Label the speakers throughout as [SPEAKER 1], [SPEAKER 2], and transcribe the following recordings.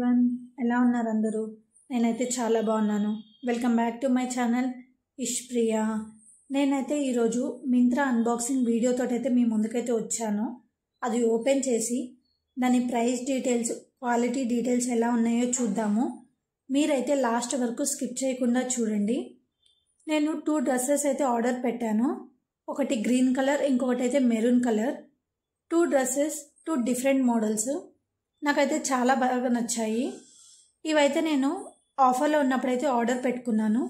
[SPEAKER 1] Everyone, ఎలా ఉన్నారు అందరూ? నేనైతే చాలా బాగున్నాను. Welcome back to my channel Ishpriya. నేనైతే ఈరోజు మింత్రా అన్బాక్సింగ్ వీడియోతో అయితే మీ ముందుకైతే వచ్చాను. అది ఓపెన్ చేసి దాని ప్రైస్ డీటెయిల్స్, క్వాలిటీ డీటెయిల్స్ ఎలా ఉన్నాయో చూద్దాము. మీరైతే లాస్ట్ వరకు స్కిప్ చేయకుండా చూడండి. నేను 2 డ్రెస్సెస్ అయితే ఆర్డర్ పెట్టాను. ఒకటి గ్రీన్ కలర్, ఇంకొకటి అయితే maroon colour. 2 dresses, 2 different models. నాకైతే చాలా బాగా నచ్చాయి. ఇవైతే నేను ఆఫర్లో ఉన్నప్పుడైతే ఆర్డర్ పెట్టుకున్నాను.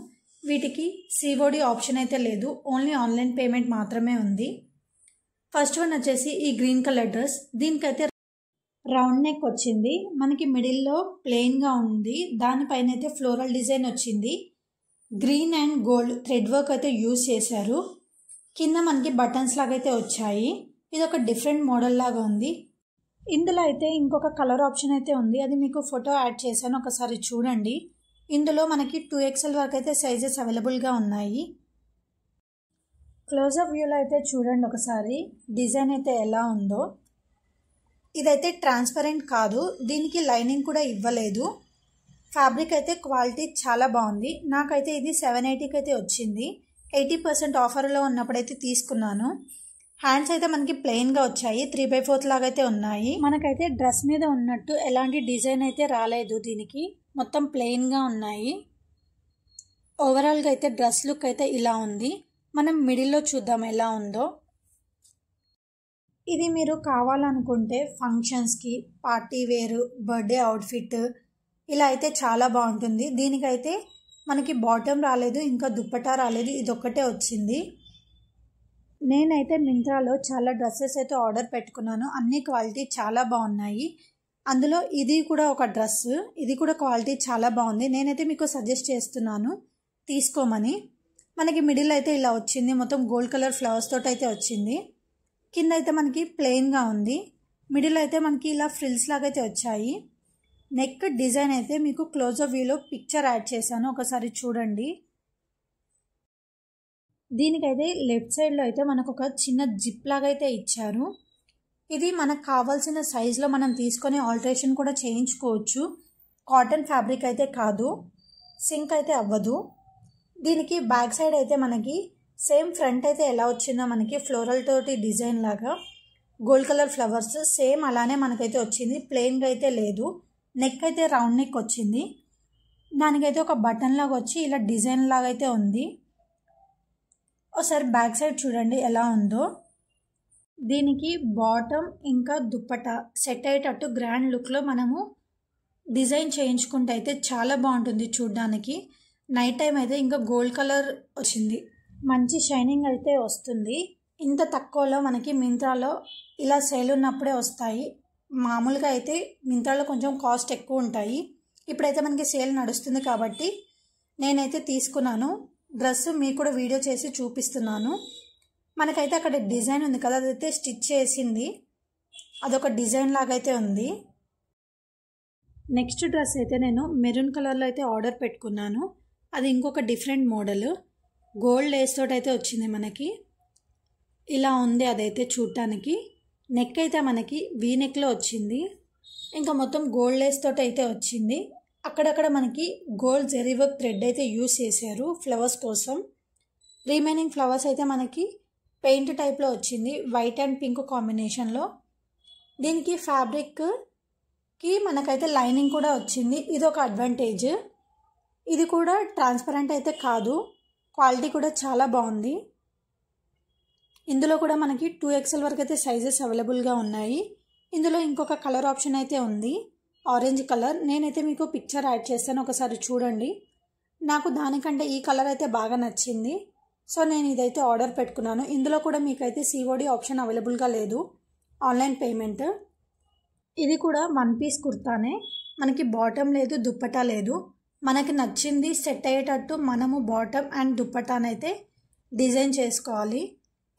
[SPEAKER 1] వీటికి సిఓడి ఆప్షన్ అయితే లేదు, ఓన్లీ ఆన్లైన్ పేమెంట్ మాత్రమే ఉంది. ఫస్ట్ వన్ వచ్చేసి ఈ గ్రీన్ కలర్ డ్రెస్. దీనికైతే రౌండ్ నెక్ వచ్చింది, మనకి మిడిల్లో ప్లెయిన్గా ఉంది, దానిపైన అయితే ఫ్లోరల్ డిజైన్ వచ్చింది. Green and gold thread work అయితే యూజ్ చేశారు. కింద మనకి బటన్స్ లాగా అయితే వచ్చాయి. ఇది ఒక డిఫరెంట్ మోడల్ లాగా ఉంది. ఇందులో అయితే ఇంకొక కలర్ ఆప్షన్ అయితే ఉంది, అది మీకు ఫోటో యాడ్ చేశాను, ఒకసారి చూడండి. ఇందులో మనకి 2XL వరకు అయితే సైజెస్ అవైలబుల్గా ఉన్నాయి. క్లోజప్ వ్యూలో అయితే చూడండి ఒకసారి డిజైన్ అయితే ఎలా ఉందో. ఇదైతే ట్రాన్స్పరెంట్ కాదు, దీనికి లైనింగ్ కూడా ఇవ్వలేదు. ఫ్యాబ్రిక్ అయితే క్వాలిటీ చాలా బాగుంది. నాకైతే ఇది 780కి అయితే వచ్చింది. 80% ఆఫర్లో ఉన్నప్పుడైతే తీసుకున్నాను. హ్యాండ్స్ అయితే మనకి ప్లెయిన్గా వచ్చాయి, 3/4 లాగా అయితే ఉన్నాయి. మనకైతే డ్రెస్ మీద ఉన్నట్టు ఎలాంటి డిజైన్ అయితే రాలేదు, దీనికి మొత్తం ప్లెయిన్గా ఉన్నాయి. ఓవరాల్గా అయితే డ్రెస్ లుక్ అయితే ఇలా ఉంది. మనం మిడిల్లో చూద్దాం ఎలా ఉందో. ఇది మీరు కావాలనుకుంటే ఫంక్షన్స్కి, పార్టీ వేరు, బర్త్డే అవుట్ఫిట్ ఇలా అయితే చాలా బాగుంటుంది. దీనికైతే మనకి బాటమ్ రాలేదు, ఇంకా దుప్పటా రాలేదు, ఇదొక్కటే వచ్చింది. నేనైతే మింత్రాలో చాలా డ్రెస్సెస్ అయితే ఆర్డర్ పెట్టుకున్నాను. అన్ని క్వాలిటీ చాలా బాగున్నాయి. అందులో ఇది కూడా ఒక డ్రెస్, ఇది కూడా క్వాలిటీ చాలా బాగుంది. నేనైతే మీకు సజెస్ట్ చేస్తున్నాను తీసుకోమని. మనకి మిడిల్ అయితే ఇలా వచ్చింది, మొత్తం గోల్డ్ కలర్ ఫ్లవర్స్ తోటి అయితే వచ్చింది. కింద అయితే మనకి ప్లెయిన్గా ఉంది, మిడిల్ అయితే మనకి ఇలా ఫ్రిల్స్ లాగా అయితే వచ్చాయి. నెక్ డిజైన్ అయితే మీకు క్లోజప్ వ్యూలో పిక్చర్ యాడ్ చేశాను, ఒకసారి చూడండి. దీనికైతే లెఫ్ట్ సైడ్లో అయితే మనకు ఒక చిన్న జిప్ లాగా అయితే ఇచ్చారు. ఇది మనకు కావాల్సిన సైజులో మనం తీసుకొని ఆల్టరేషన్ కూడా చేయించుకోవచ్చు. కాటన్ ఫ్యాబ్రిక్ అయితే కాదు, సింక్ అయితే అవ్వదు. దీనికి బ్యాక్ సైడ్ అయితే మనకి సేమ్ ఫ్రంట్ అయితే ఎలా వచ్చిందో మనకి ఫ్లోరల్ తోటి డిజైన్ లాగా గోల్డ్ కలర్ ఫ్లవర్స్ సేమ్ అలానే మనకైతే వచ్చింది. ప్లెయిన్గా అయితే లేదు. నెక్ అయితే రౌండ్ నెక్ వచ్చింది. దానికైతే ఒక బటన్ లాగా వచ్చి ఇలా డిజైన్ లాగా అయితే ఉంది. ఒకసారి బ్యాక్ సైడ్ చూడండి ఎలా ఉందో. దీనికి బాటమ్ ఇంకా దుప్పటా సెట్ అయ్యేటట్టు గ్రాండ్ లుక్లో మనము డిజైన్ చేయించుకుంటే అయితే చాలా బాగుంటుంది చూడడానికి. నైట్ టైం అయితే ఇంకా గోల్డ్ కలర్ వచ్చింది, మంచి షైనింగ్ అయితే వస్తుంది. ఇంత తక్కువలో మనకి మింత్రాలో ఇలా సేల్ ఉన్నప్పుడే వస్తాయి. మామూలుగా అయితే మింత్రాలో కొంచెం కాస్ట్ ఎక్కువ ఉంటాయి. ఇప్పుడైతే మనకి సేల్ నడుస్తుంది కాబట్టి నేనైతే తీసుకున్నాను. డ్రెస్ మీకు కూడా వీడియో చేసి చూపిస్తున్నాను. మనకైతే అక్కడ డిజైన్ ఉంది కదా, అదైతే స్టిచ్ చేసింది, అదొక డిజైన్ లాగా అయితే ఉంది. నెక్స్ట్ డ్రెస్ అయితే నేను మెరూన్ కలర్లో అయితే ఆర్డర్ పెట్టుకున్నాను. అది ఇంకొక డిఫరెంట్ మోడల్, గోల్డ్ లేస్ తోటి అయితే వచ్చింది. మనకి ఇలా ఉంది అదైతే చూడటానికి. నెక్ అయితే మనకి వీ నెక్లో వచ్చింది, ఇంకా మొత్తం గోల్డ్ లేస్ తోటి అయితే వచ్చింది. అక్కడక్కడ మనకి గోల్డ్ జెరీ వర్క్ థ్రెడ్ అయితే యూస్ చేశారు ఫ్లవర్స్ కోసం. రిమైనింగ్ ఫ్లవర్స్ అయితే మనకి పెయింట్ టైప్లో వచ్చింది, వైట్ అండ్ పింక్ కాంబినేషన్లో. దీనికి ఫ్యాబ్రిక్కి మనకైతే లైనింగ్ కూడా వచ్చింది, ఇది ఒక అడ్వాంటేజ్. ఇది కూడా ట్రాన్స్పరెంట్ అయితే కాదు, క్వాలిటీ కూడా చాలా బాగుంది. ఇందులో కూడా మనకి 2XL వరకు అయితే సైజెస్ అవైలబుల్గా ఉన్నాయి. ఇందులో ఇంకొక కలర్ ఆప్షన్ అయితే ఉంది, ఆరెంజ్ కలర్. నేనైతే మీకు పిక్చర్ యాడ్ చేస్తాను, ఒకసారి చూడండి. నాకు దానికంటే ఈ కలర్ అయితే బాగా నచ్చింది, సో నేను ఇదైతే ఆర్డర్ పెట్టుకున్నాను. ఇందులో కూడా మీకైతే సిఓడి ఆప్షన్ అవైలబుల్గా లేదు, ఆన్లైన్ పేమెంట్. ఇది కూడా 1 పీస్ కుర్తానే, మనకి బాటమ్ లేదు, దుప్పటా లేదు. మనకి నచ్చింది సెట్ అయ్యేటట్టు మనము బాటమ్ అండ్ దుప్పటానైతే డిజైన్ చేసుకోవాలి.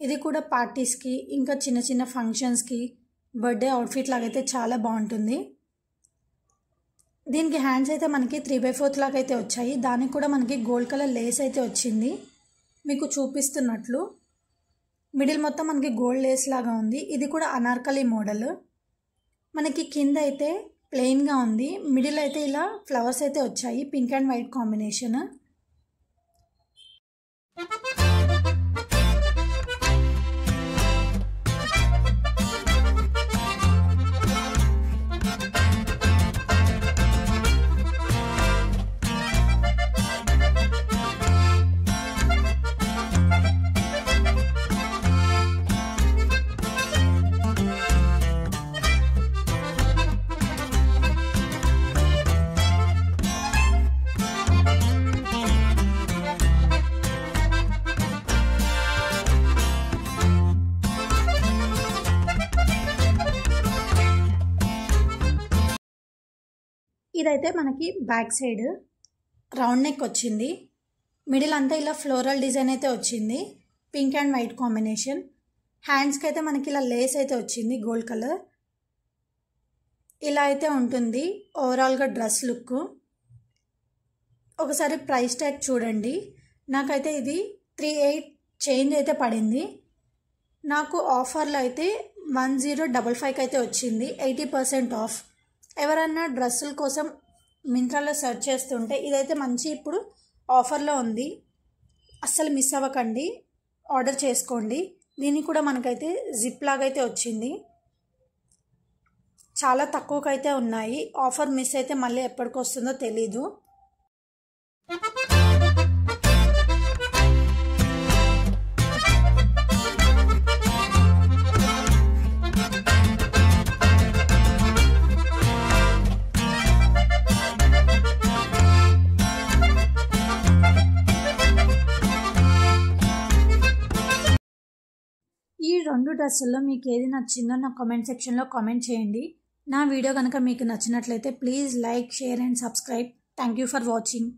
[SPEAKER 1] ఇది కూడా పార్టీస్కి, ఇంకా చిన్న చిన్న ఫంక్షన్స్కి, బర్త్డే అవుట్ఫిట్ లాగైతే చాలా బాగుంటుంది. దీనికి హ్యాండ్స్ అయితే మనకి 3/4 లాగా అయితే వచ్చాయి. దానికి కూడా మనకి గోల్డ్ కలర్ లేస్ అయితే వచ్చింది, మీకు చూపిస్తున్నట్లు. మిడిల్ మొత్తం మనకి గోల్డ్ లేస్ లాగా ఉంది. ఇది కూడా అనార్కలి మోడల్. మనకి కింద అయితే ప్లెయిన్గా ఉంది. మిడిల్ అయితే ఇలా ఫ్లవర్స్ అయితే వచ్చాయి, పింక్ అండ్ వైట్ కాంబినేషన్. ఇదైతే మనకి బ్యాక్ సైడ్ రౌండ్ నెక్ వచ్చింది. మిడిల్ అంతా ఇలా ఫ్లోరల్ డిజైన్ అయితే వచ్చింది, పింక్ అండ్ వైట్ కాంబినేషన్. హ్యాండ్స్కి అయితే మనకి ఇలా లేస్ అయితే వచ్చింది గోల్డ్ కలర్. ఇలా అయితే ఉంటుంది ఓవరాల్గా డ్రెస్ లుక్. ఒకసారి ప్రైస్ ట్యాగ్ చూడండి. నాకైతే ఇది 38 చేంజ్ అయితే పడింది. నాకు ఆఫర్లో అయితే 1055కి అయితే వచ్చింది, 80% ఆఫ్. ఎవరన్నా డ్రెస్సుల కోసం మింత్రాలో సెర్చ్ చేస్తుంటే ఇదైతే మంచి ఇప్పుడు ఆఫర్లో ఉంది, అస్సలు మిస్ అవ్వకండి, ఆర్డర్ చేసుకోండి. దీనికి కూడా మనకైతే జిప్ లాగా అయితే వచ్చింది, చాలా తక్కువకైతే ఉన్నాయి. ఆఫర్ మిస్ అయితే మళ్ళీ ఎప్పటికి వస్తుందో తెలీదు. ఈ 2 డ్రెస్సుల్లో మీకు ఏది నచ్చిందో నా కామెంట్ సెక్షన్లో కామెంట్ చేయండి. నా వీడియో కనుక మీకు నచ్చినట్లయితే please like, share and subscribe. Thank you for watching.